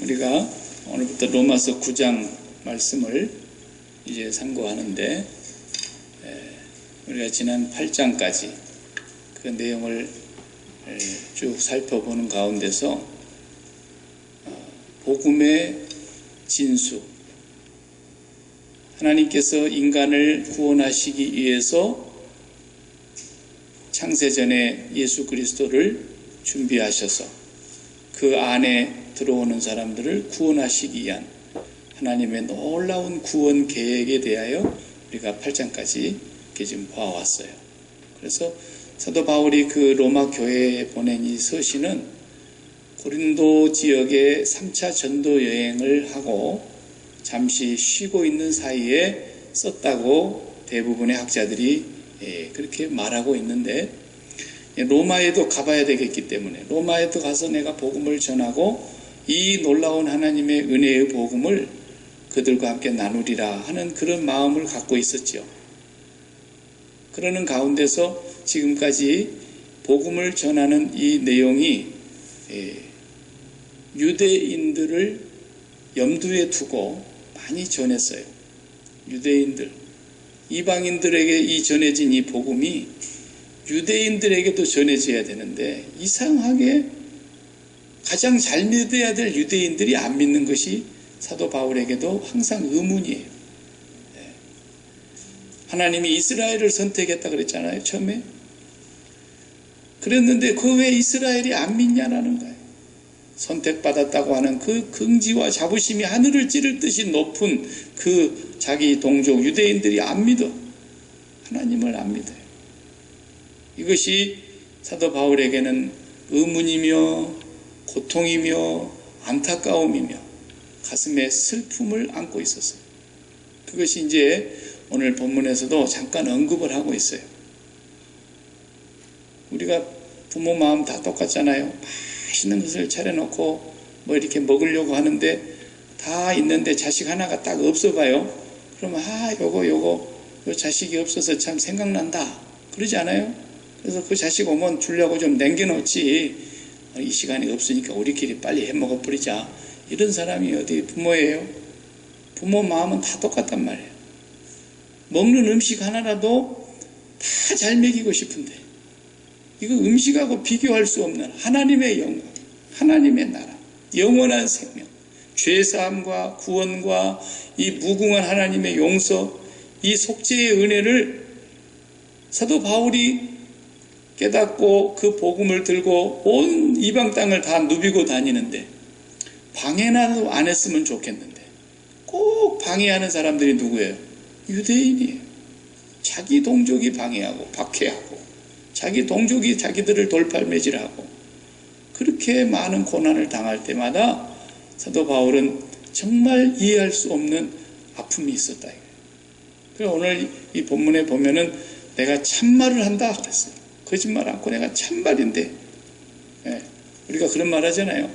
우리가 오늘부터 로마서 9장 말씀을 이제 상고하는데, 우리가 지난 8장까지 그 내용을 쭉 살펴보는 가운데서 복음의 진수, 하나님께서 인간을 구원하시기 위해서 창세전에 예수 그리스도를 준비하셔서 그 안에 들어오는 사람들을 구원하시기 위한 하나님의 놀라운 구원 계획에 대하여 우리가 8장까지 이렇게 지금 봐왔어요. 그래서 사도 바울이 그 로마 교회에 보낸 이 서신은 고린도 지역에 3차 전도 여행을 하고 잠시 쉬고 있는 사이에 썼다고 대부분의 학자들이 그렇게 말하고 있는데, 로마에도 가봐야 되겠기 때문에 로마에도 가서 내가 복음을 전하고 이 놀라운 하나님의 은혜의 복음을 그들과 함께 나누리라 하는 그런 마음을 갖고 있었죠. 그러는 가운데서 지금까지 복음을 전하는 이 내용이 유대인들을 염두에 두고 많이 전했어요. 유대인들, 이방인들에게 이 전해진 이 복음이 유대인들에게도 전해져야 되는데, 이상하게 가장 잘 믿어야 될 유대인들이 안 믿는 것이 사도 바울에게도 항상 의문이에요. 하나님이 이스라엘을 선택했다 그랬잖아요, 처음에. 그랬는데 그 왜 이스라엘이 안 믿냐라는 거예요. 선택받았다고 하는 그 긍지와 자부심이 하늘을 찌를 듯이 높은 그 자기 동족 유대인들이 안 믿어. 하나님을 안 믿어요. 이것이 사도 바울에게는 의문이며 고통이며 안타까움이며 가슴에 슬픔을 안고 있었어요. 그것이 이제 오늘 본문에서도 잠깐 언급을 하고 있어요. 우리가 부모 마음 다 똑같잖아요. 맛있는 것을 차려놓고 뭐 이렇게 먹으려고 하는데 다 있는데 자식 하나가 딱 없어 봐요. 그러면 요거 자식이 없어서 참 생각난다 그러지 않아요? 그래서 그 자식 오면 주려고 좀 남겨놓지, 이 시간이 없으니까 우리끼리 빨리 해먹어 버리자, 이런 사람이 어디 부모예요? 부모 마음은 다 똑같단 말이에요. 먹는 음식 하나라도 다 잘 먹이고 싶은데, 이거 음식하고 비교할 수 없는 하나님의 영광, 하나님의 나라, 영원한 생명, 죄사함과 구원과 이 무궁한 하나님의 용서, 이 속죄의 은혜를 사도 바울이 깨닫고 그 복음을 들고 온 이방 땅을 다 누비고 다니는데, 방해나도 안 했으면 좋겠는데 꼭 방해하는 사람들이 누구예요? 유대인이에요. 자기 동족이 방해하고 박해하고 자기 동족이 자기들을 돌팔매질하고 그렇게 많은 고난을 당할 때마다 사도 바울은 정말 이해할 수 없는 아픔이 있었다. 그래서 오늘 이 본문에 보면은 내가 참말을 한다 그랬어요. 거짓말 않고 내가 참말인데, 우리가 그런 말 하잖아요.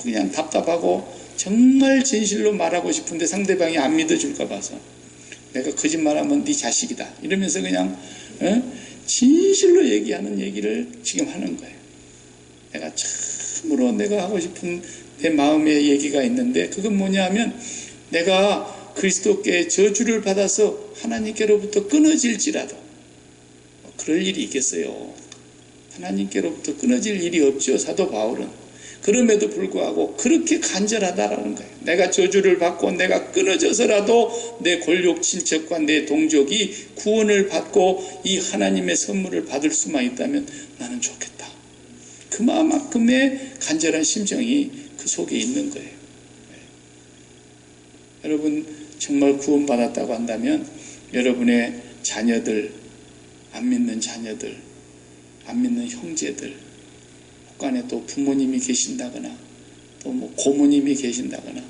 그냥 답답하고 정말 진실로 말하고 싶은데 상대방이 안 믿어줄까 봐서 내가 거짓말하면 네 자식이다 이러면서 그냥 진실로 얘기하는 얘기를 지금 하는 거예요. 내가 참으로 내가 하고 싶은 내 마음의 얘기가 있는데, 그건 뭐냐 하면 내가 그리스도께 저주를 받아서 하나님께로부터 끊어질지라도, 그럴 일이 있겠어요? 하나님께로부터 끊어질 일이 없죠, 사도 바울은. 그럼에도 불구하고 그렇게 간절하다라는 거예요. 내가 저주를 받고 내가 끊어져서라도 내 골육 친척과 내 동족이 구원을 받고 이 하나님의 선물을 받을 수만 있다면 나는 좋겠다. 그만큼의 간절한 심정이 그 속에 있는 거예요. 여러분 정말 구원받았다고 한다면 여러분의 자녀들, 안 믿는 자녀들, 안 믿는 형제들, 혹간에 또 부모님이 계신다거나 또 뭐 고모님이 계신다거나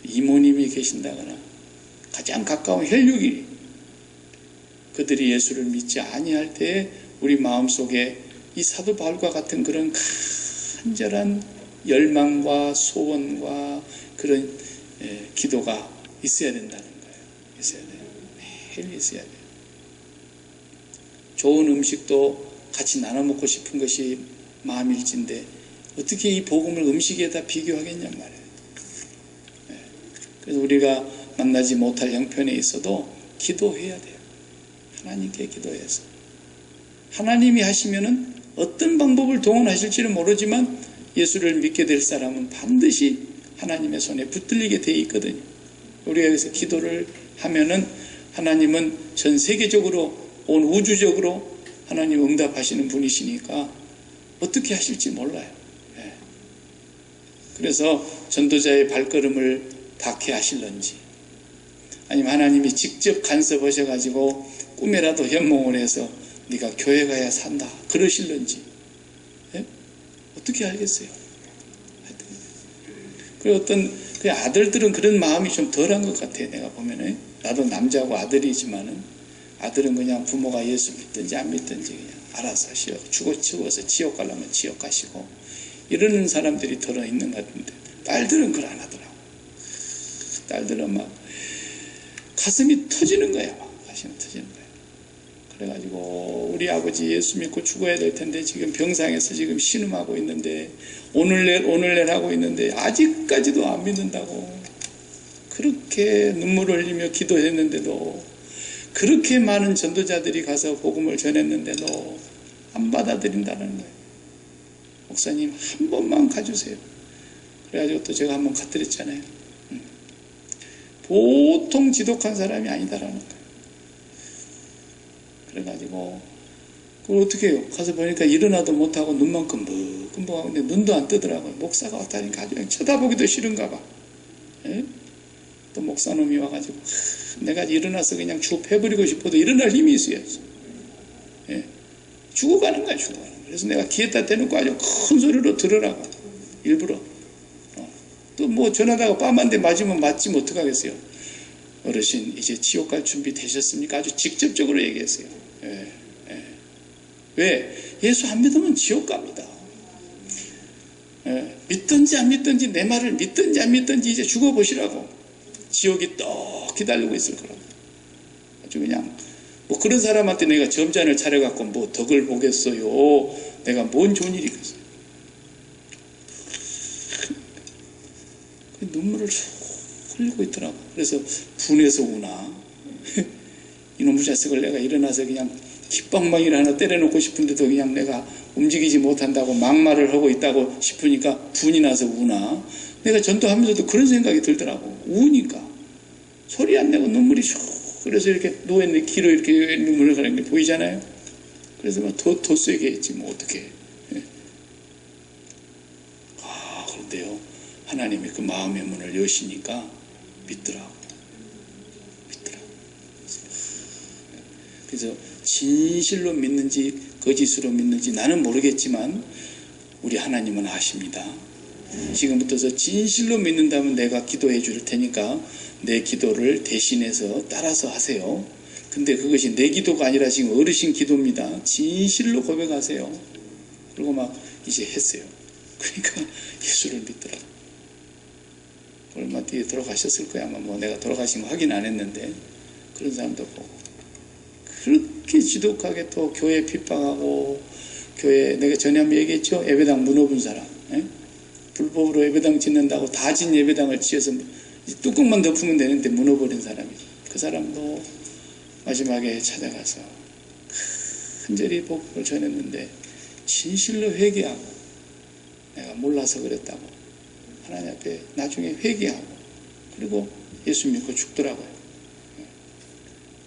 이모님이 계신다거나 가장 가까운 혈육이 그들이 예수를 믿지 아니할 때 우리 마음속에 이 사도 바울과 같은 그런 간절한 열망과 소원과 그런 기도가 있어야 된다는 거예요. 있어야 돼요. 매일 있어야 돼요. 좋은 음식도 같이 나눠 먹고 싶은 것이 마음일진데 어떻게 이 복음을 음식에다 비교하겠냔 말이에요. 그래서 우리가 만나지 못할 형편에 있어도 기도해야 돼요. 하나님께 기도해서. 하나님이 하시면은 어떤 방법을 동원하실지는 모르지만 예수를 믿게 될 사람은 반드시 하나님의 손에 붙들리게 되어 있거든요. 우리가 여기서 기도를 하면은 하나님은 전 세계적으로 온 우주적으로 하나님 응답하시는 분이시니까 어떻게 하실지 몰라요. 그래서 전도자의 발걸음을 닿게 하실런지, 아니면 하나님이 직접 간섭하셔가지고 꿈에라도 현몽을 해서 네가 교회 가야 산다 그러실런지 어떻게 알겠어요? 그리고 어떤 그 아들들은 그런 마음이 좀 덜한 것 같아요. 내가 보면은 나도 남자고 아들이지만은 아들은 그냥 부모가 예수 믿든지 안 믿든지 그냥 알아서 하시오. 죽어서 지옥 가려면 지옥 가시고 이러는 사람들이 덜어 있는 것 같은데 딸들은 그걸 안 하더라고. 딸들은 막 가슴이 터지는 거야. 막 가슴이 터지는 거야. 그래가지고 우리 아버지 예수 믿고 죽어야 될 텐데 지금 병상에서 지금 신음하고 있는데 오늘 하고 있는데 아직까지도 안 믿는다고. 그렇게 눈물을 흘리며 기도했는데도, 그렇게 많은 전도자들이 가서 복음을 전했는데도 안 받아들인다는 거예요. 목사님 한 번만 가주세요. 그래가지고 또 제가 한번 가드렸잖아요. 보통 지독한 사람이 아니다라는 거예요. 그래가지고 그걸 어떻게 해요? 가서 보니까 일어나도 못하고 눈만 끔벅끔벅하고 근데 눈도 안 뜨더라고요. 목사가 왔다니까 아주 그냥 쳐다보기도 싫은가 봐. 예? 또 목사놈이 와가지고 내가 일어나서 그냥 죽어버리고 싶어도 일어날 힘이 있어야지. 예? 죽어가는 거야, 죽어가는 거야. 그래서 내가 귀에다 대놓고 아주 큰 소리로 들으라고 일부러. 또 뭐 전화다가 뺨 한 대 맞으면 맞지면 어떡하겠어요. 어르신 이제 지옥 갈 준비 되셨습니까? 아주 직접적으로 얘기했어요. 왜? 예수 안 믿으면 지옥 갑니다. 믿든지 안 믿든지, 내 말을 믿든지 안 믿든지 이제 죽어보시라고. 지옥이 또 기다리고 있을 거라고. 아주 그냥 뭐 그런 사람한테 내가 점잔을 차려갖고 뭐 덕을 보겠어요. 내가 뭔 좋은 일이 있겠어요. 눈물을 흘리고 있더라고. 그래서 분해서 우나 이놈의 자식을 내가 일어나서 그냥 깃방망이를 하나 때려놓고 싶은데도 그냥 내가 움직이지 못한다고 막말을 하고 있다고 싶으니까 분이 나서 우나. 내가 전도하면서도 그런 생각이 들더라고. 우니까 소리 안 내고 눈물이 슉. 그래서 이렇게 누워있는데 귀로 이렇게 눈물을 가는 게 보이잖아요. 그래서 막 더 세게 했지 뭐 어떻게. 그런데요, 하나님이 그 마음의 문을 여시니까 믿더라고. 그래서 진실로 믿는지 거짓으로 믿는지 나는 모르겠지만 우리 하나님은 아십니다. 지금부터서 진실로 믿는다면 내가 기도해 줄 테니까 내 기도를 대신해서 따라서 하세요. 근데 그것이 내 기도가 아니라 지금 어르신 기도입니다. 진실로 고백하세요. 그리고 막 이제 했어요. 그러니까 예수를 믿더라고. 얼마 뒤에 돌아가셨을 거야. 아마 뭐 내가 돌아가신 거 확인 안 했는데 그런 사람도 보고 그렇게 지독하게 또 교회 핍박하고 교회 내가 전에 한번 얘기했죠. 예배당 무너본 사람. 불법으로 예배당 짓는다고 다 진 예배당을 지어서 뚜껑만 덮으면 되는데 무너버린 사람이. 그 사람도 마지막에 찾아가서 간절히 복음을 전했는데 진실로 회개하고 내가 몰라서 그랬다고 하나님 앞에 나중에 회개하고 그리고 예수 믿고 죽더라고요.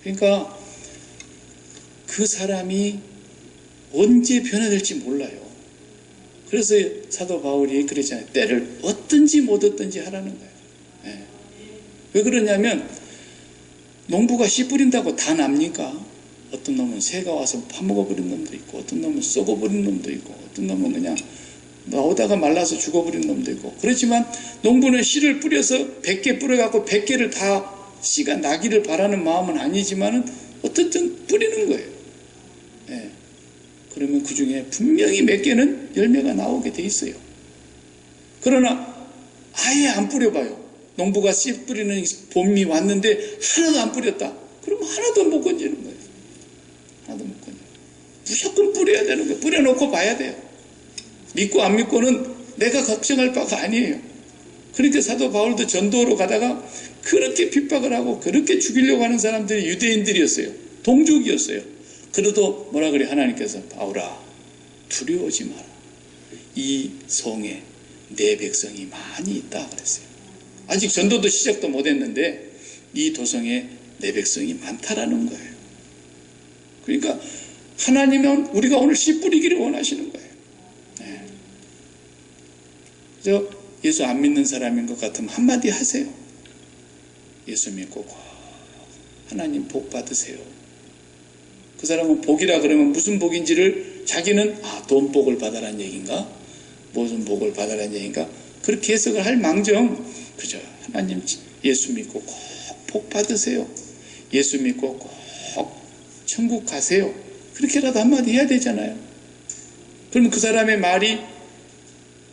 그러니까 그 사람이 언제 변화될지 몰라요. 그래서 사도 바울이 그랬잖아요. 때를 얻든지 못 얻든지 하라는 거예요. 왜 그러냐면 농부가 씨 뿌린다고 다 납니까? 어떤 놈은 새가 와서 파먹어버린 놈도 있고 어떤 놈은 썩어버린 놈도 있고 어떤 놈은 그냥 나오다가 말라서 죽어버린 놈도 있고. 그렇지만 농부는 씨를 뿌려서 100개 뿌려갖고 100개를 다 씨가 나기를 바라는 마음은 아니지만은 어쨌든 뿌리는 거예요. 그러면 그 중에 분명히 몇 개는 열매가 나오게 돼 있어요. 그러나 아예 안 뿌려봐요. 농부가 씨 뿌리는 봄이 왔는데 하나도 안 뿌렸다. 그러면 하나도 못 건지는 거예요. 하나도 못 건져. 무조건 뿌려야 되는 거예요. 뿌려놓고 봐야 돼요. 믿고 안 믿고는 내가 걱정할 바가 아니에요. 그러니까 사도 바울도 전도로 가다가 그렇게 핍박을 하고 그렇게 죽이려고 하는 사람들이 유대인들이었어요. 동족이었어요. 그래도 뭐라 그래? 하나님께서 바울아 두려워하지 마라. 이 성에 내 백성이 많이 있다 그랬어요. 아직 전도도 시작도 못했는데 이 도성에 내 백성이 많다라는 거예요. 그러니까 하나님은 우리가 오늘 씨 뿌리기를 원하시는 거예요. 네. 그래서 예수 안 믿는 사람인 것 같으면 한마디 하세요. 예수 믿고 꼭 하나님 복 받으세요. 그 사람은 복이라 그러면 무슨 복인지를 자기는 돈 복을 받아라는 얘기인가? 무슨 복을 받아라는 얘기인가? 그렇게 해석을 할 망정 그죠? 하나님 예수 믿고 꼭 복 받으세요. 예수 믿고 꼭 천국 가세요. 그렇게라도 한마디 해야 되잖아요. 그러면 그 사람의 말이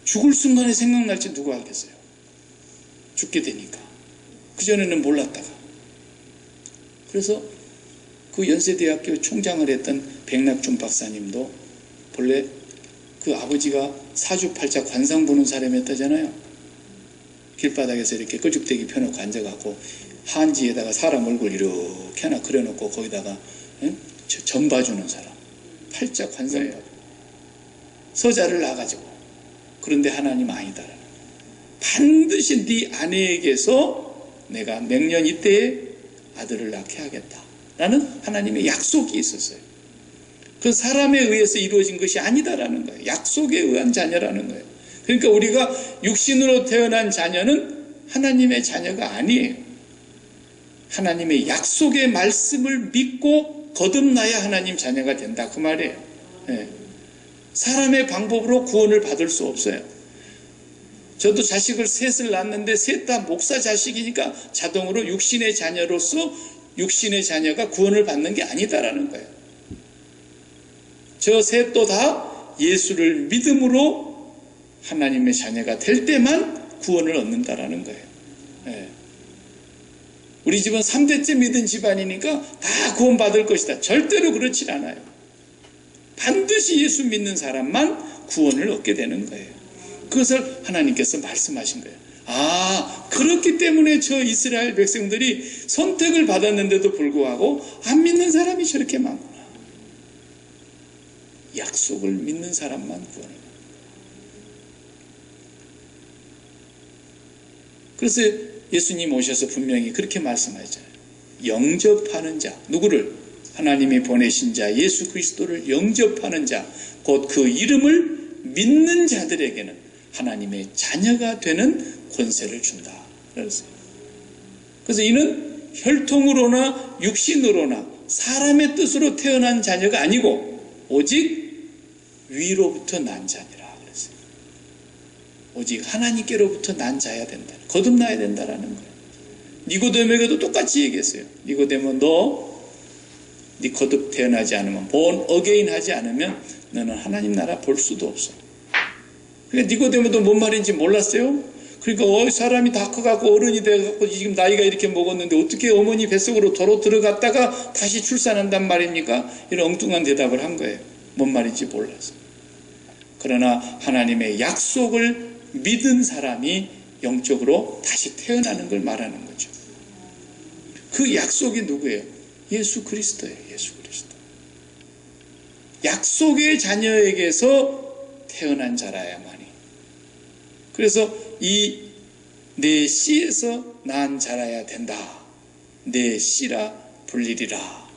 죽을 순간에 생각날지 누가 알겠어요? 죽게 되니까. 그전에는 몰랐다가. 그래서 그 연세대학교 총장을 했던 백낙준 박사님도 본래 그 아버지가 사주팔자 관상 보는 사람이었다잖아요. 길바닥에서 이렇게 끄죽대기 펴놓고 앉아갖고 한지에다가 사람 얼굴 이렇게 하나 그려놓고 거기다가 점 봐주는 사람. 팔자 관상 봐주고 서자를 놔가지고 그런데 하나님 아니다. 반드시 네 아내에게서 내가 맹년 이때에 아들을 낳게 하겠다. 라는 하나님의 약속이 있었어요. 그 사람에 의해서 이루어진 것이 아니다라는 거예요. 약속에 의한 자녀라는 거예요. 그러니까 우리가 육신으로 태어난 자녀는 하나님의 자녀가 아니에요. 하나님의 약속의 말씀을 믿고 거듭나야 하나님 자녀가 된다 그 말이에요. 네. 사람의 방법으로 구원을 받을 수 없어요. 저도 자식을 셋을 낳았는데 셋 다 목사 자식이니까 자동으로 육신의 자녀로서 육신의 자녀가 구원을 받는 게 아니다라는 거예요. 저 셋도 다 예수를 믿음으로 하나님의 자녀가 될 때만 구원을 얻는다라는 거예요. 네. 우리 집은 3대째 믿은 집안이니까 다 구원받을 것이다. 절대로 그렇지 않아요. 반드시 예수 믿는 사람만 구원을 얻게 되는 거예요. 그것을 하나님께서 말씀하신 거예요. 그렇기 때문에 저 이스라엘 백성들이 선택을 받았는데도 불구하고 안 믿는 사람이 저렇게 많구나. 약속을 믿는 사람만 구원을 받는. 그래서 예수님 오셔서 분명히 그렇게 말씀하셨잖아요. 영접하는 자, 누구를? 하나님이 보내신 자 예수 그리스도를 영접하는 자, 곧 그 이름을 믿는 자들에게는 하나님의 자녀가 되는 권세를 준다. 그래서 이는 혈통으로나 육신으로나 사람의 뜻으로 태어난 자녀가 아니고 오직 위로부터 난 자니라. 그랬어요. 오직 하나님께로부터 난 자야 된다. 거듭나야 된다라는 거예요. 니고데모에게도 똑같이 얘기했어요. 니고데모 네 거듭 태어나지 않으면 born again 하지 않으면 너는 하나님 나라 볼 수도 없어. 그러니까 니고데모도 뭔 말인지 몰랐어요. 그러니까 사람이 다 커갖고 어른이 돼갖고 지금 나이가 이렇게 먹었는데 어떻게 어머니 뱃속으로 도로 들어갔다가 다시 출산한단 말입니까? 이런 엉뚱한 대답을 한 거예요. 뭔 말인지 몰라서. 그러나 하나님의 약속을 믿은 사람이 영적으로 다시 태어나는 걸 말하는 거죠. 그 약속이 누구예요? 예수 그리스도예요. 예수 그리스도. 약속의 자녀에게서 태어난 자라야만이. 그래서 이 내 씨에서 난 자라야 된다. 내 씨라 불리리라.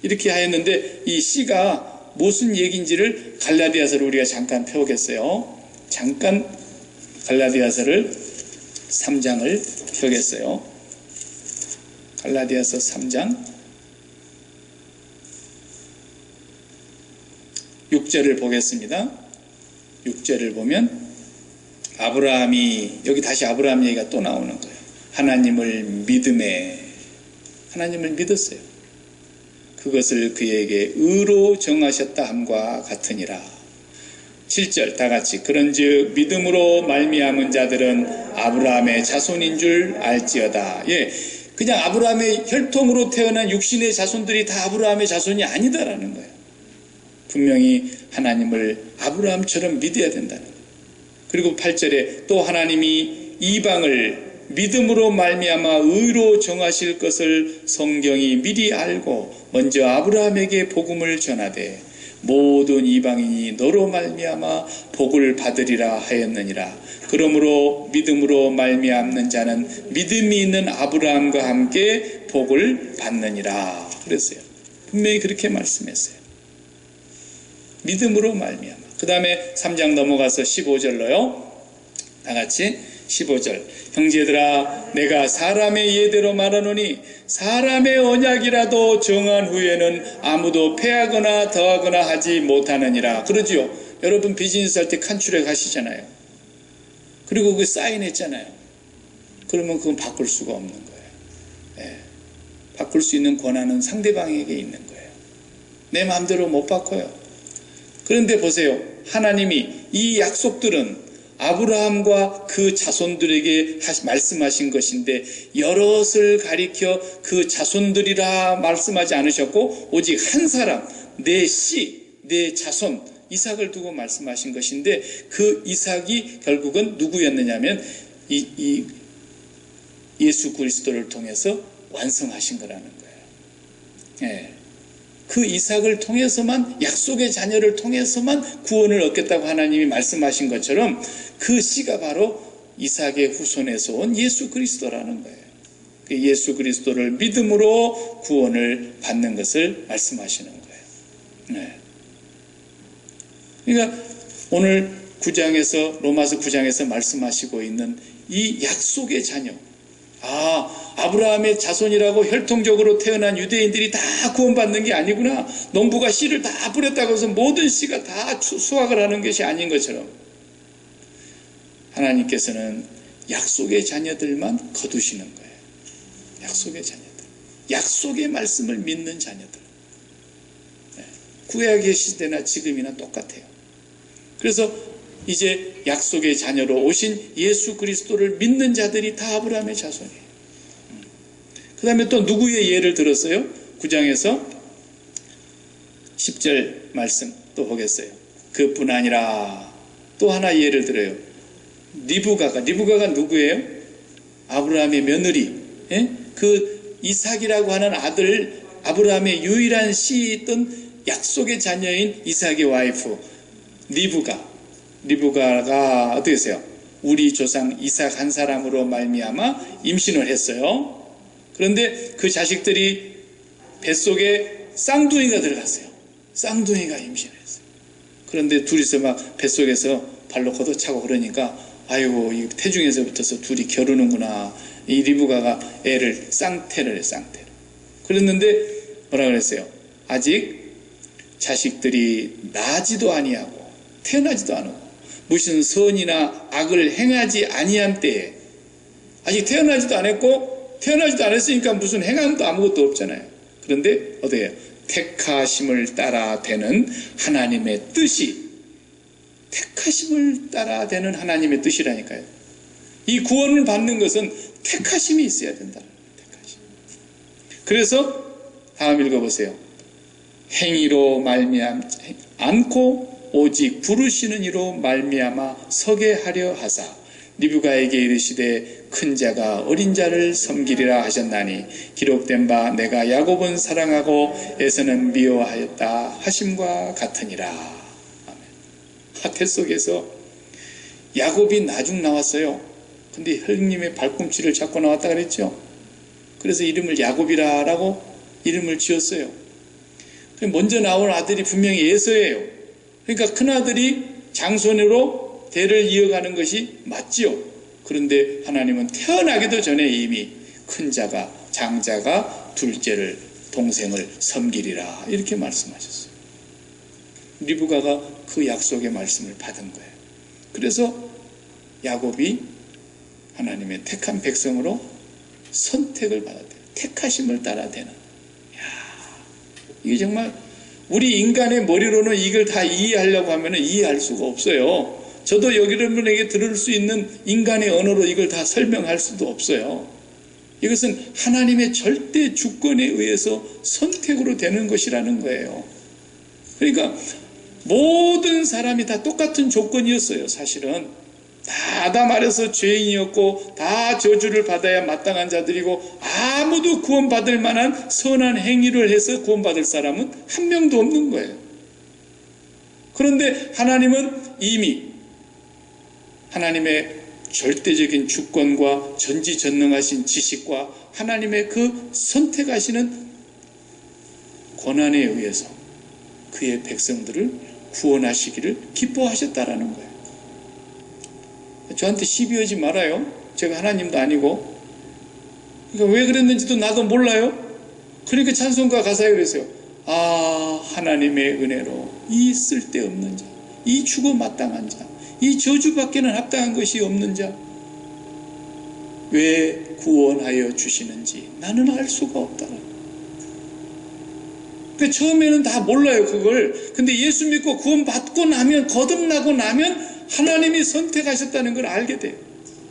이렇게 하였는데 이 씨가 무슨 얘기인지를 갈라디아서를 우리가 잠깐 펴보겠어요. 잠깐 갈라디아서를 3장을 펴겠어요. 갈라디아서 3장 6절을 보겠습니다. 6절을 보면 아브라함이, 여기 다시 아브라함 얘기가 또 나오는 거예요. 하나님을 믿었어요. 그것을 그에게 의로 정하셨다 함과 같으니라. 7절 다 같이 그런즉 믿음으로 말미암은 자들은 아브라함의 자손인 줄 알지어다. 그냥 아브라함의 혈통으로 태어난 육신의 자손들이 다 아브라함의 자손이 아니다라는 거예요. 분명히 하나님을 아브라함처럼 믿어야 된다는 거예요. 그리고 8절에 또 하나님이 이방을 믿음으로 말미암아 의로 정하실 것을 성경이 미리 알고 먼저 아브라함에게 복음을 전하되 모든 이방인이 너로 말미암아 복을 받으리라 하였느니라. 그러므로 믿음으로 말미암는 자는 믿음이 있는 아브라함과 함께 복을 받느니라 그랬어요. 분명히 그렇게 말씀했어요. 믿음으로 말미암아. 그 다음에 3장 넘어가서 15절로요. 다같이 15절. 형제들아 내가 사람의 예대로 말하노니 사람의 언약이라도 정한 후에는 아무도 패하거나 더하거나 하지 못하느니라. 그러지요. 여러분 비즈니스 할 때 칸출에 가시잖아요. 그리고 그 사인했잖아요. 그러면 그건 바꿀 수가 없는 거예요. 예. 바꿀 수 있는 권한은 상대방에게 있는 거예요. 내 마음대로 못 바꿔요. 그런데 보세요. 하나님이 이 약속들은 아브라함과 그 자손들에게 말씀하신 것인데 여럿을 가리켜 그 자손들이라 말씀하지 않으셨고 오직 한 사람, 내 씨, 내 자손 이삭을 두고 말씀하신 것인데 그 이삭이 결국은 누구였느냐면 이 예수 그리스도를 통해서 완성하신 거라는 거예요. 예. 그 이삭을 통해서만 약속의 자녀를 통해서만 구원을 얻겠다고 하나님이 말씀하신 것처럼 그 씨가 바로 이삭의 후손에서 온 예수 그리스도라는 거예요. 그 예수 그리스도를 믿음으로 구원을 받는 것을 말씀하시는 거예요. 네. 그러니까 오늘 9장에서 로마서 9장에서 말씀하시고 있는 이 약속의 자녀, 아브라함의 자손이라고 혈통적으로 태어난 유대인들이 다 구원받는 게 아니구나. 농부가 씨를 다 뿌렸다고 해서 모든 씨가 다 수확을 하는 것이 아닌 것처럼 하나님께서는 약속의 자녀들만 거두시는 거예요. 약속의 자녀들. 약속의 말씀을 믿는 자녀들. 구약의 시대나 지금이나 똑같아요. 그래서 이제 약속의 자녀로 오신 예수 그리스도를 믿는 자들이 다 아브라함의 자손이에요. 그 다음에 또 누구의 예를 들었어요? 9장에서 10절 말씀 또 보겠어요. 그뿐 아니라 또 하나 예를 들어요. 리브가가 누구예요? 아브라함의 며느리. 예? 그 이삭이라고 하는 아들, 아브라함의 유일한 씨였던 약속의 자녀인 이삭의 와이프 리브가가 어떻게 했어요? 우리 조상 이삭 한 사람으로 말미암아 임신을 했어요. 그런데 그 자식들이 뱃속에 쌍둥이가 들어갔어요. 쌍둥이가 임신을 했어요. 그런데 둘이서 막 뱃속에서 발로 걷어차고 그러니까 아이고 이 태중에서부터서 둘이 겨루는구나. 이 리브가가 애를 쌍태를 해. 쌍태를. 그랬는데 뭐라 그랬어요? 아직 자식들이 나지도 아니하고 태어나지도 않고 무슨 선이나 악을 행하지 아니한 때에 아직 태어나지도 않았고 태어나지도 않았으니까 무슨 행함도 아무것도 없잖아요. 그런데 어때요? 택하심을 따라 되는 하나님의 뜻이 택하심을 따라 되는 하나님의 뜻이라니까요. 이 구원을 받는 것은 택하심이 있어야 된다. 택하심. 그래서 다음 읽어보세요. 행위로 말미암지 않고 오직 부르시는 이로 말미암아 서게 하려 하사 리브가에게 이르시되 큰 자가 어린 자를 섬기리라 하셨나니 기록된 바 내가 야곱은 사랑하고 에서는 미워하였다 하심과 같으니라. 아멘. 뱃속에서 야곱이 나중 나왔어요. 근데 형님의 발꿈치를 잡고 나왔다 그랬죠. 그래서 이름을 야곱이라고 이름을 지었어요. 먼저 나온 아들이 분명히 에서예요. 그러니까 큰아들이 장손으로 대를 이어가는 것이 맞지요. 그런데 하나님은 태어나기도 전에 이미 큰 자가 장자가 둘째를 동생을 섬기리라 이렇게 말씀하셨어요. 리브가가 그 약속의 말씀을 받은 거예요. 그래서 야곱이 하나님의 택한 백성으로 선택을 받았대요. 택하심을 따라 되는. 이게 정말 우리 인간의 머리로는 이걸 다 이해하려고 하면 이해할 수가 없어요. 저도 여러분에게 들을 수 있는 인간의 언어로 이걸 다 설명할 수도 없어요. 이것은 하나님의 절대 주권에 의해서 선택으로 되는 것이라는 거예요. 그러니까 모든 사람이 다 똑같은 조건이었어요. 사실은 다 아담 아래서 죄인이었고 다 저주를 받아야 마땅한 자들이고 아무도 구원받을 만한 선한 행위를 해서 구원받을 사람은 한 명도 없는 거예요. 그런데 하나님은 이미 하나님의 절대적인 주권과 전지전능하신 지식과 하나님의 그 선택하시는 권한에 의해서 그의 백성들을 구원하시기를 기뻐하셨다라는 거예요. 저한테 시비하지 말아요. 제가 하나님도 아니고. 그러니까 왜 그랬는지도 나도 몰라요. 그러니까 찬송가 가사에 그랬어요. 아, 하나님의 은혜로 이 쓸데없는 자, 이 죽어 마땅한 자, 이 저주밖에는 합당한 것이 없는 자, 왜 구원하여 주시는지 나는 알 수가 없다. 그러니까 처음에는 다 몰라요, 그걸. 근데 예수 믿고 구원받고 나면, 거듭나고 나면 하나님이 선택하셨다는 걸 알게 돼요.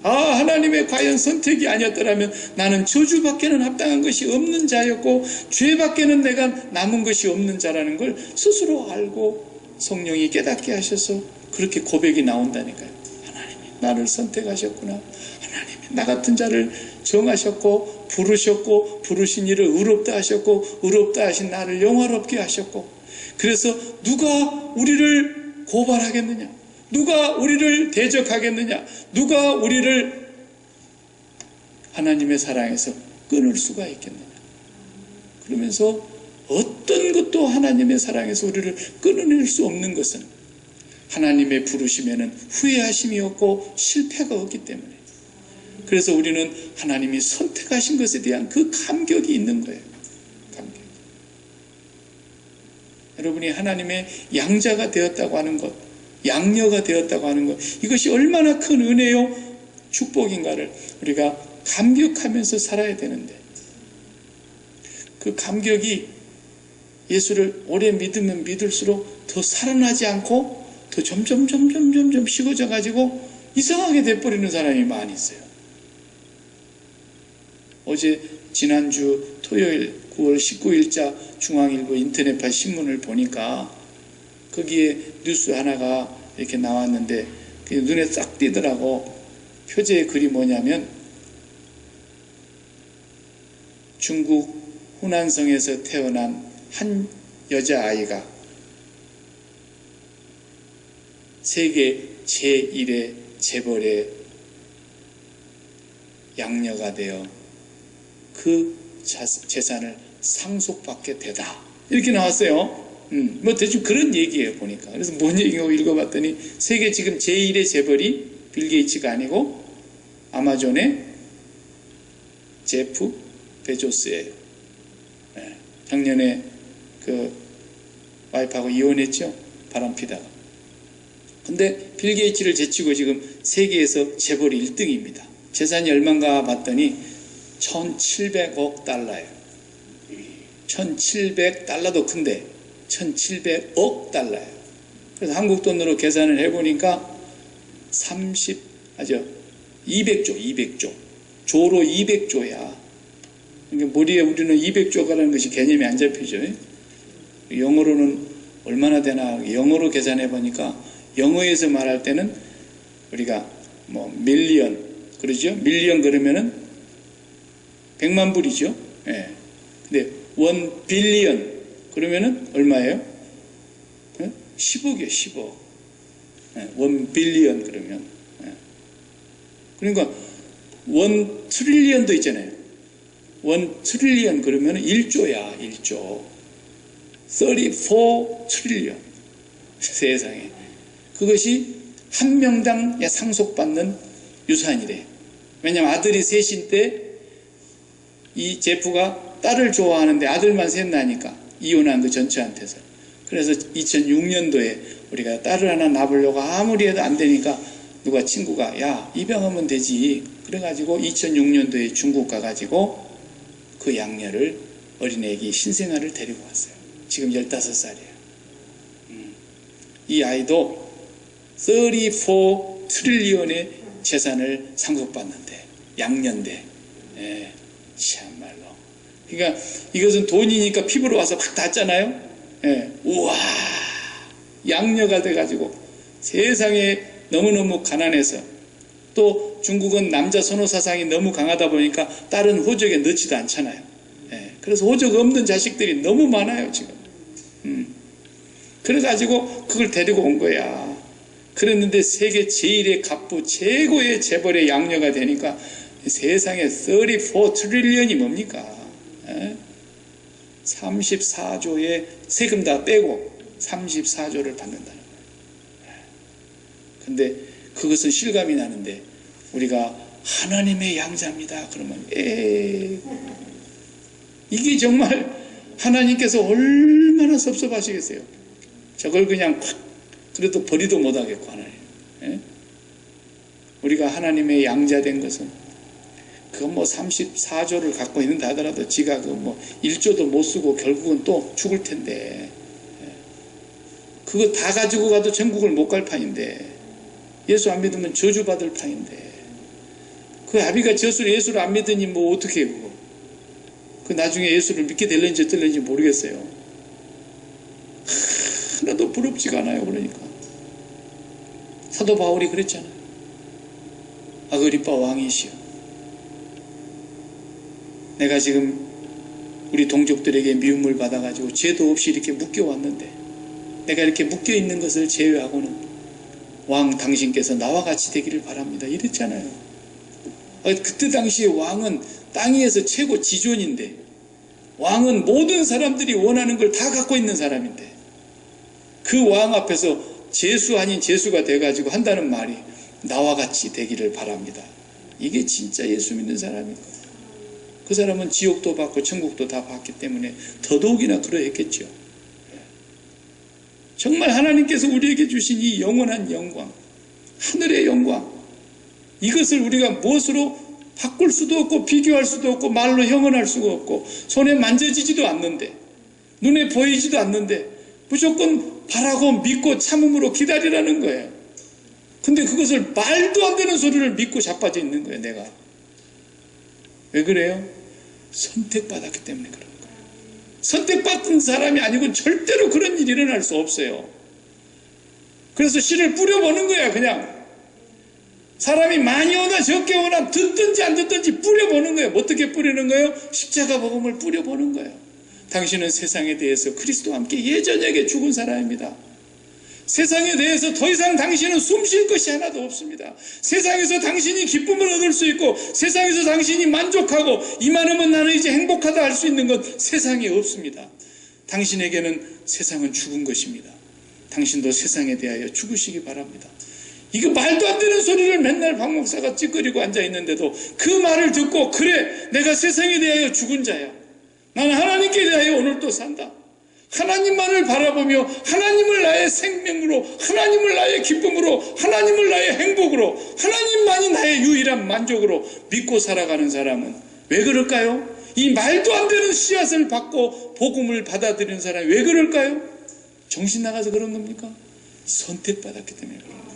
아, 하나님의 과연 선택이 아니었더라면 나는 저주밖에는 합당한 것이 없는 자였고 죄밖에는 내가 남은 것이 없는 자라는 걸 스스로 알고 성령이 깨닫게 하셔서 그렇게 고백이 나온다니까요. 하나님이 나를 선택하셨구나. 하나님이 나 같은 자를 정하셨고 부르셨고 부르신 이를 의롭다 하셨고 의롭다 하신 나를 영화롭게 하셨고, 그래서 누가 우리를 고발하겠느냐, 누가 우리를 대적하겠느냐, 누가 우리를 하나님의 사랑에서 끊을 수가 있겠느냐. 그러면서 어떤 것도 하나님의 사랑에서 우리를 끊어낼 수 없는 것은 하나님의 부르심에는 후회하심이 없고 실패가 없기 때문에, 그래서 우리는 하나님이 선택하신 것에 대한 그 감격이 있는 거예요. 감격. 여러분이 하나님의 양자가 되었다고 하는 것, 양녀가 되었다고 하는 것, 이것이 얼마나 큰 은혜요 축복인가를 우리가 감격하면서 살아야 되는데, 그 감격이 예수를 오래 믿으면 믿을수록 더 살아나지 않고 더 점점 식어져 가지고 이상하게 돼버리는 사람이 많이 있어요. 어제 지난주 토요일 9월 19일자 중앙일보 인터넷판 신문을 보니까 거기에 뉴스 하나가 이렇게 나왔는데 눈에 싹 띄더라고. 표제의 글이 뭐냐면, 중국 후난성에서 태어난 한 여자아이가 세계 제1의 재벌의 양녀가 되어 그 재산을 상속받게 되다, 이렇게 나왔어요. 뭐 대충 그런 얘기예요 보니까. 그래서 뭔 얘기고 읽어봤더니 세계 지금 제1의 재벌이 빌 게이츠가 아니고 아마존의 제프 베조스예요. 네. 작년에 그 와이프하고 이혼했죠, 바람피다가. 근데 빌 게이츠를 제치고 지금 세계에서 재벌 1등입니다. 재산이 얼마인가 봤더니 1700억 달러예요. 1700달러도 큰데 1700억 달러예요. 그래서 한국 돈으로 계산을 해보니까 200조, 조로 200조야. 그러니까 머리에 우리는 200조가라는 것이 개념이 안 잡히죠. 영어로는 얼마나 되나, 영어로 계산해 보니까 영어에서 말할 때는 우리가 뭐 밀리언 그러죠. 밀리언 그러면은 100만 불이죠. 예. 근데 1 빌리언 그러면은 얼마예요? 10억이에요, 10억. 1 빌리언 그러면. 그러니까 1 트릴리언도 있잖아요. 1 트릴리언 그러면 1조야, 1조. 34 트릴리언. 세상에. 그것이 한 명당 상속받는 유산이래. 왜냐면 아들이 셋인데 이 제프가 딸을 좋아하는데 아들만 셋 나니까, 이혼한 그 전처한테서. 그래서 2006년도에 우리가 딸을 하나 낳으려고 아무리 해도 안 되니까 누가 친구가 야, 입양하면 되지. 그래가지고 2006년도에 중국 가가지고 그 양녀를, 어린애기 신생아를 데리고 왔어요. 지금 15살이에요. 이 아이도 34 트릴리언의 재산을 상속받는데, 양녀인데. 예, 참말로. 그러니까 이것은 돈이니까 피부로 와서 막 닿잖아요. 예, 우와. 양녀가 돼가지고 세상에 너무너무 가난해서, 또 중국은 남자 선호 사상이 너무 강하다 보니까 다른 호적에 넣지도 않잖아요. 그래서 호적 없는 자식들이 너무 많아요 지금. 그래가지고 그걸 데리고 온 거야. 그랬는데 세계 제일의 갑부, 최고의 재벌의 양녀가 되니까 세상에 34 트릴리언이 뭡니까? 34조의 세금 다 빼고 34조를 받는다는 거예요. 근데 그것은 실감이 나는데 우리가 하나님의 양자입니다 그러면 이게 정말 하나님께서 얼마나 섭섭하시겠어요. 저걸 그냥 팍 그래도 버리도 못하겠고 하나님. 우리가 하나님의 양자된 것은 그건 뭐 34조를 갖고 있는다 하더라도 지가 그 뭐 1조도 못 쓰고 결국은 또 죽을 텐데, 그거 다 가지고 가도 천국을 못 갈 판인데, 예수 안 믿으면 저주받을 판인데, 그 아비가 젖을 예수를 안 믿으니 뭐 어떻게 해 그거. 그 나중에 예수를 믿게 될는지 어떨는지 모르겠어요. 하나도 부럽지가 않아요. 그러니까 사도 바울이 그랬잖아요. 아그리빠 왕이시여, 내가 지금 우리 동족들에게 미움을 받아가지고 죄도 없이 이렇게 묶여왔는데, 내가 이렇게 묶여있는 것을 제외하고는 왕 당신께서 나와 같이 되기를 바랍니다 이랬잖아요. 그때 당시에 왕은 땅 위에서 최고 지존인데, 왕은 모든 사람들이 원하는 걸 다 갖고 있는 사람인데, 그 왕 앞에서 제수 아닌 제수가 돼가지고 한다는 말이 나와 같이 되기를 바랍니다. 이게 진짜 예수 믿는 사람입니다. 그 사람은 지옥도 받고 천국도 다 받기 때문에 더더욱이나 그러했겠죠. 정말 하나님께서 우리에게 주신 이 영원한 영광, 하늘의 영광, 이것을 우리가 무엇으로 바꿀 수도 없고 비교할 수도 없고 말로 형언할 수가 없고 손에 만져지지도 않는데, 눈에 보이지도 않는데 무조건 바라고 믿고 참음으로 기다리라는 거예요. 근데 그것을 말도 안 되는 소리를 믿고 자빠져 있는 거예요. 내가 왜 그래요? 선택받았기 때문에 그런 거예요. 선택받은 사람이 아니고는 절대로 그런 일이 일어날 수 없어요. 그래서 씨를 뿌려보는 거야. 그냥 사람이 많이 오나 적게 오나 듣든지 안 듣든지 뿌려보는 거예요. 어떻게 뿌리는 거예요? 십자가 복음을 뿌려보는 거예요. 당신은 세상에 대해서 그리스도와 함께 예전에게 죽은 사람입니다. 세상에 대해서 더 이상 당신은 숨 쉴 것이 하나도 없습니다. 세상에서 당신이 기쁨을 얻을 수 있고 세상에서 당신이 만족하고 이만하면 나는 이제 행복하다 할 수 있는 것 세상에 없습니다. 당신에게는 세상은 죽은 것입니다. 당신도 세상에 대하여 죽으시기 바랍니다. 이거 말도 안 되는 소리를 맨날 박 목사가 찌끄리고 앉아있는데도 그 말을 듣고, 그래 내가 세상에 대하여 죽은 자야, 나는 하나님께 대하여 오늘도 산다, 하나님만을 바라보며 하나님을 나의 생명으로, 하나님을 나의 기쁨으로, 하나님을 나의 행복으로, 하나님만이 나의 유일한 만족으로 믿고 살아가는 사람은 왜 그럴까요? 이 말도 안 되는 씨앗을 받고 복음을 받아들이는 사람이 왜 그럴까요? 정신 나가서 그런 겁니까? 선택받았기 때문에 그런 거예요.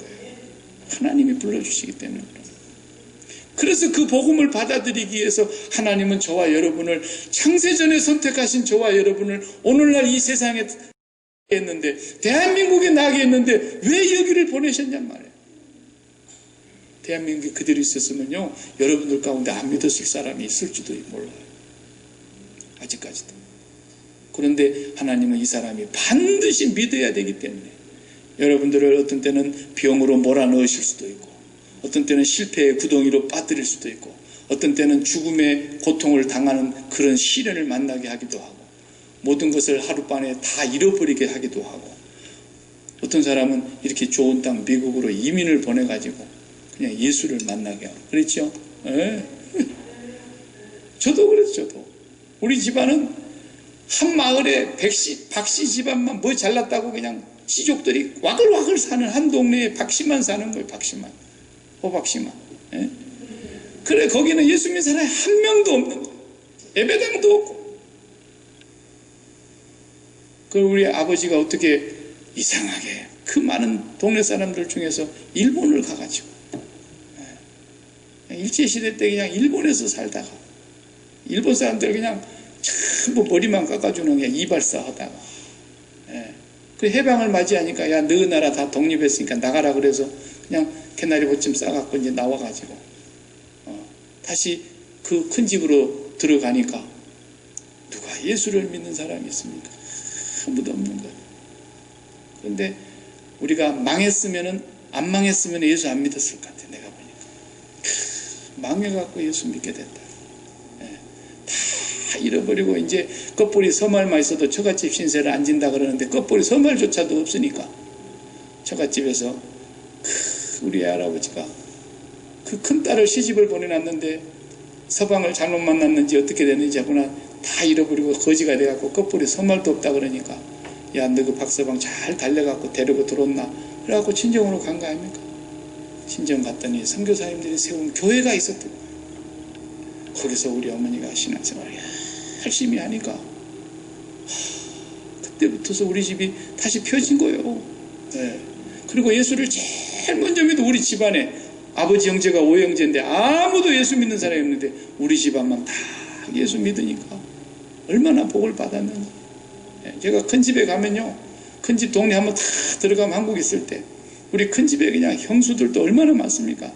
하나님이 불러주시기 때문에 그런 거예요. 그래서 그 복음을 받아들이기 위해서 하나님은 저와 여러분을, 창세전에 선택하신 저와 여러분을 오늘날 이 세상에 했는데, 대한민국에 나게 했는데 왜 여기를 보내셨냔 말이에요. 대한민국에 그대로 있었으면요, 여러분들 가운데 안 믿었을 사람이 있을지도 몰라요. 아직까지도. 그런데 하나님은 이 사람이 반드시 믿어야 되기 때문에 여러분들을 어떤 때는 병으로 몰아넣으실 수도 있고, 어떤 때는 실패의 구덩이로 빠뜨릴 수도 있고, 어떤 때는 죽음의 고통을 당하는 그런 시련을 만나게 하기도 하고, 모든 것을 하룻밤에 다 잃어버리게 하기도 하고, 어떤 사람은 이렇게 좋은 땅 미국으로 이민을 보내가지고 그냥 예수를 만나게 하고 그렇죠? 네. 저도 그랬죠. 저도. 우리 집안은 한 마을에 박씨 집안만 뭐 잘났다고 그냥 시족들이 와글와글 사는 한 동네에 박씨만 사는 거예요. 박씨만. 호박씨만. 예? 그래, 거기는 예수 믿는 사람이 한 명도 없는 거예요. 예배당도 없고. 그 우리 아버지가 어떻게 이상하게 그 많은 동네 사람들 중에서 일본을 가가지고, 일제시대 때 그냥 일본에서 살다가, 일본 사람들 그냥 전부 머리만 깎아주는 그냥 이발사 하다가, 그 해방을 맞이하니까 야, 너희 나라 다 독립했으니까 나가라 그래서 그냥 개나리 보침 싸갖고 이제 나와가지고 다시 그 큰 집으로 들어가니까 누가 예수를 믿는 사람이 있습니까? 아무도 없는 거예요. 그런데 우리가 망했으면은 안 망했으면 예수 안 믿었을 것 같아. 내가 보니까 망해갖고 예수 믿게 됐다. 다 잃어버리고 이제 껍보리 서말만 있어도 처갓집 신세를 안 진다 그러는데 껍보리 서말조차도 없으니까 처갓집에서 우리 할아버지가 그 큰 딸을 시집을 보내놨는데 서방을 잘못 만났는지 어떻게 됐는지 하고나 다 잃어버리고 거지가 돼갖고 껍보리 서말도 없다 그러니까 야, 너 그 박서방 잘 달래갖고 데리고 들어온나 그래갖고 친정으로 간 거 아닙니까? 친정 갔더니 선교사님들이 세운 교회가 있었대요. 거기서 우리 어머니가 신앙생활을 열심히 하니까 그때부터서 우리 집이 다시 펴진 거예요. 네. 그리고 예수를 제일 먼저 믿어 우리 집안에 아버지 형제가 5형제인데 아무도 예수 믿는 사람이 없는데 우리 집안만 다 예수 믿으니까 얼마나 복을 받았는지. 제가 큰 집에 가면요, 큰 집 동네 한번 다 들어가면 한국 있을 때 우리 큰 집에 그냥 형수들도 얼마나 많습니까?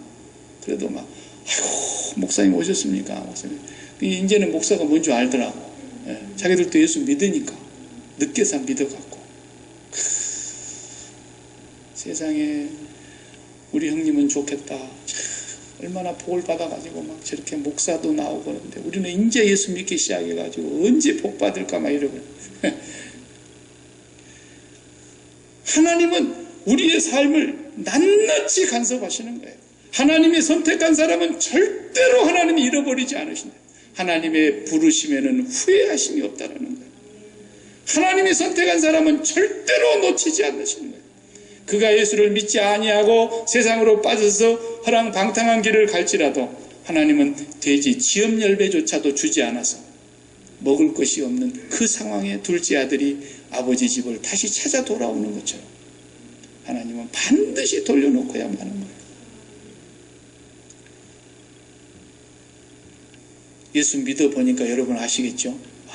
그래도 막 아이고 목사님 오셨습니까? 목사님. 이제는 목사가 뭔 줄 알더라고. 자기들도 예수 믿으니까 늦게서 믿어갖고 세상에 우리 형님은 좋겠다. 얼마나 복을 받아가지고 막 저렇게 목사도 나오고 그러는데 우리는 이제 예수 믿기 시작해가지고 언제 복 받을까 막 이러고. 하나님은 우리의 삶을 낱낱이 간섭하시는 거예요. 하나님이 선택한 사람은 절대로 하나님이 잃어버리지 않으신다. 하나님의 부르심에는 후회하심이 없다는 거예요. 하나님이 선택한 사람은 절대로 놓치지 않으시는 거예요. 그가 예수를 믿지 아니하고 세상으로 빠져서 허랑방탕한 길을 갈지라도 하나님은 돼지 지엄열매조차도 주지 않아서 먹을 것이 없는 그 상황에 둘째 아들이 아버지 집을 다시 찾아 돌아오는 것처럼 하나님은 반드시 돌려놓고야만 하는 거예요. 예수 믿어보니까 여러분 아시겠죠? 와,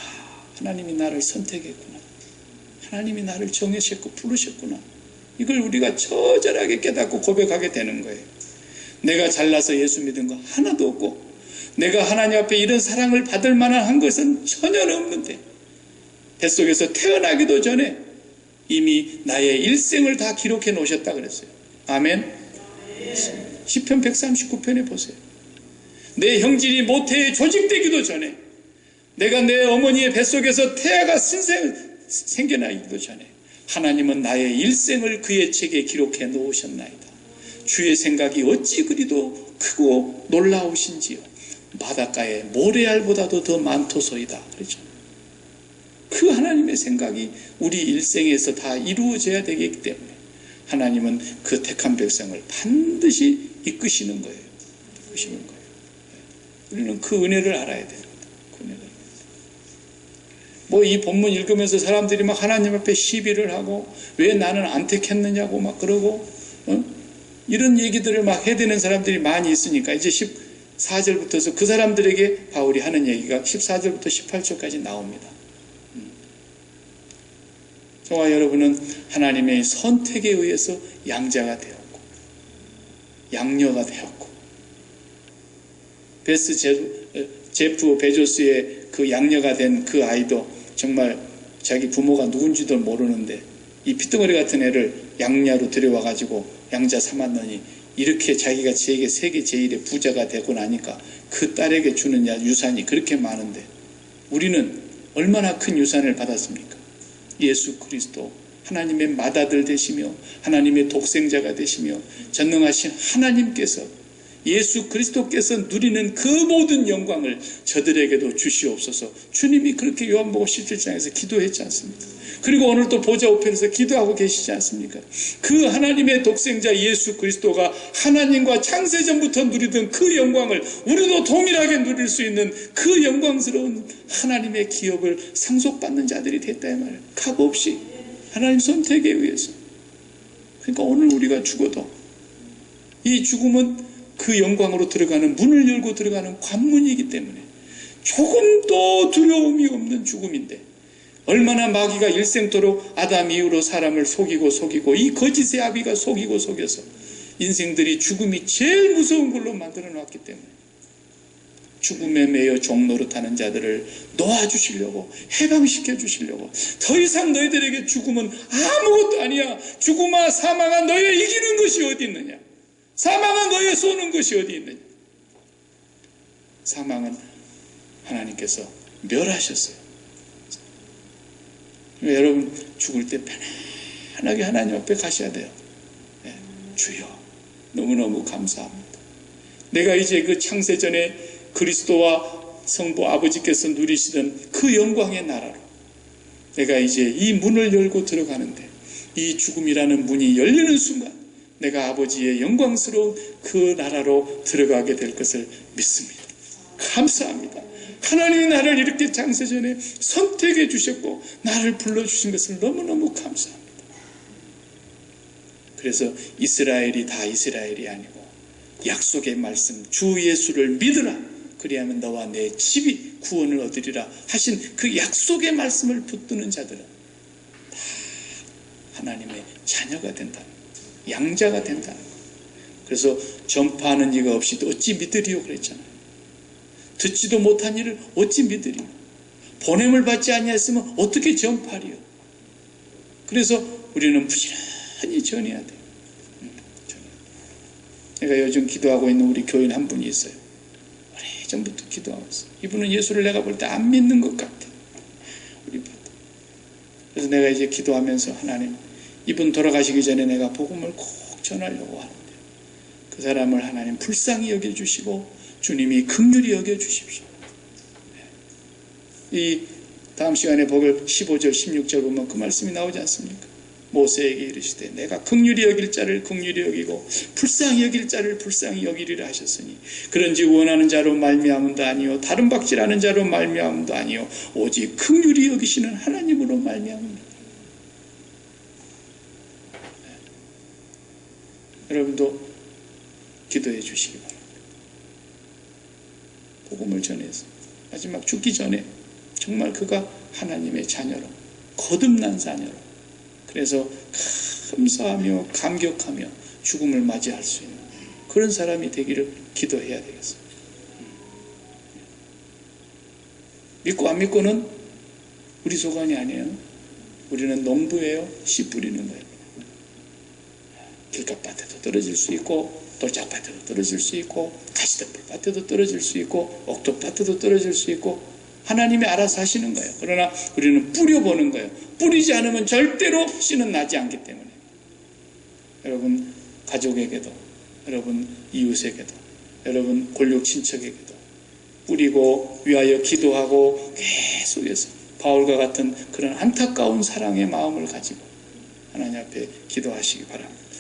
하나님이 나를 선택했구나. 하나님이 나를 정하셨고 부르셨구나. 이걸 우리가 처절하게 깨닫고 고백하게 되는 거예요. 내가 잘나서 예수 믿은 거 하나도 없고 내가 하나님 앞에 이런 사랑을 받을 만한 한 것은 전혀 없는데 뱃속에서 태어나기도 전에 이미 나의 일생을 다 기록해 놓으셨다 그랬어요. 아멘. 시편 139편에 보세요. 내 형질이 모태에 조직되기도 전에 내가 내 어머니의 뱃속에서 태아가 생겨나기도 전에 하나님은 나의 일생을 그의 책에 기록해 놓으셨나이다. 주의 생각이 어찌 그리도 크고 놀라우신지요. 바닷가에 모래알보다도 더 많도소이다. 그렇죠. 그 하나님의 생각이 우리 일생에서 다 이루어져야 되기 때문에 하나님은 그 택한 백성을 반드시 이끄시는 거예요. 이끄시는 거예요. 우리는 그 은혜를 알아야 됩니다. 그 은혜를. 뭐 이 본문 읽으면서 사람들이 막 하나님 앞에 시비를 하고 왜 나는 안 택했느냐고 막 그러고 이런 얘기들을 막 해대는 사람들이 많이 있으니까 이제 14절부터서 그 사람들에게 바울이 하는 얘기가 14절부터 18절까지 나옵니다. 저와 여러분은 하나님의 선택에 의해서 양자가 되었고 양녀가 되었고 제프 베조스의 그 양녀가 된 그 아이도 정말 자기 부모가 누군지도 모르는데 이 피덩어리 같은 애를 양녀로 들여와가지고 양자 삼았느니 이렇게 자기가 세계 제1의 부자가 되고 나니까 그 딸에게 주는 유산이 그렇게 많은데 우리는 얼마나 큰 유산을 받았습니까? 예수 그리스도 하나님의 맏아들 되시며 하나님의 독생자가 되시며 전능하신 하나님께서 예수 그리스도께서 누리는 그 모든 영광을 저들에게도 주시옵소서. 주님이 그렇게 요한복음 17장에서 기도했지 않습니까? 그리고 오늘 또 보좌 우편에서 기도하고 계시지 않습니까? 그 하나님의 독생자 예수 그리스도가 하나님과 창세전부터 누리던 그 영광을 우리도 동일하게 누릴 수 있는 그 영광스러운 하나님의 기업을 상속받는 자들이 됐다 이 말이에요. 값없이 하나님 선택에 의해서. 그러니까 오늘 우리가 죽어도 이 죽음은 그 영광으로 들어가는 문을 열고 들어가는 관문이기 때문에 조금도 두려움이 없는 죽음인데 얼마나 마귀가 일생토록 아담 이후로 사람을 속이고 이 거짓의 아비가 속여서 인생들이 죽음이 제일 무서운 걸로 만들어 놨기 때문에 죽음에 매여 종노릇하는 자들을 놓아주시려고, 해방시켜 주시려고, 더 이상 너희들에게 죽음은 아무것도 아니야, 죽음아 사망아 너희 이기는 것이 어디 있느냐, 사망아 너희 쏘는 것이 어디 있느냐. 사망은 하나님께서 멸하셨어요. 여러분 죽을 때 편안하게 하나님 앞에 가셔야 돼요. 네, 주여 너무너무 감사합니다. 내가 이제 그 창세전에 그리스도와 성부 아버지께서 누리시던 그 영광의 나라로 내가 이제 이 문을 열고 들어가는데, 이 죽음이라는 문이 열리는 순간 내가 아버지의 영광스러운 그 나라로 들어가게 될 것을 믿습니다. 감사합니다. 하나님이 나를 이렇게 창세전에 선택해 주셨고 나를 불러주신 것을 너무너무 감사합니다. 그래서 이스라엘이 다 이스라엘이 아니고 약속의 말씀 주 예수를 믿으라 그리하면 너와 내 집이 구원을 얻으리라 하신 그 약속의 말씀을 붙드는 자들은 다 하나님의 자녀가 된다, 양자가 된다. 그래서 전파하는 이가 없이 어찌 믿으리요 그랬잖아요. 듣지도 못한 일을 어찌 믿으리요. 보냄을 받지 아니했으면 어떻게 전파하리요. 그래서 우리는 부지런히 전해야 돼요. 내가 요즘 기도하고 있는 우리 교인 한 분이 있어요. 오래전부터 기도하고 있어요. 이분은 예수를 내가 볼 때 안 믿는 것 같아. 그래서 내가 이제 기도하면서 하나님, 이분 돌아가시기 전에 내가 복음을 꼭 전하려고 하는데 그 사람을 하나님 불쌍히 여겨주시고 주님이 긍휼히 여겨주십시오. 이 다음 시간에 복을 15절 16절 보면 그 말씀이 나오지 않습니까? 모세에게 이르시되 내가 긍휼히 여길 자를 긍휼히 여기고 불쌍히 여길 자를 불쌍히 여기리라 하셨으니 그런지 원하는 자로 말미암음도 아니요 다른 박질하는 자로 말미암음도 아니요 오직 긍휼히 여기시는 하나님으로 말미암음이다. 여러분도 기도해 주시기 바랍니다. 복음을 전해서 마지막 죽기 전에 정말 그가 하나님의 자녀로, 거듭난 자녀로, 그래서 감사하며 감격하며 죽음을 맞이할 수 있는 그런 사람이 되기를 기도해야 되겠습니다. 믿고 안 믿고는 우리 소관이 아니에요. 우리는 농부예요. 씨 뿌리는 거예요. 길가밭에도 떨어질 수 있고 돌짝밭에도 떨어질 수 있고 가시덤불밭에도 떨어질 수 있고 옥토밭에도 떨어질 수 있고 하나님이 알아서 하시는 거예요. 그러나 우리는 뿌려보는 거예요. 뿌리지 않으면 절대로 씨는 나지 않기 때문에 여러분 가족에게도, 여러분 이웃에게도, 여러분 골육 친척에게도 뿌리고 위하여 기도하고 계속해서 바울과 같은 그런 안타까운 사랑의 마음을 가지고 하나님 앞에 기도하시기 바랍니다.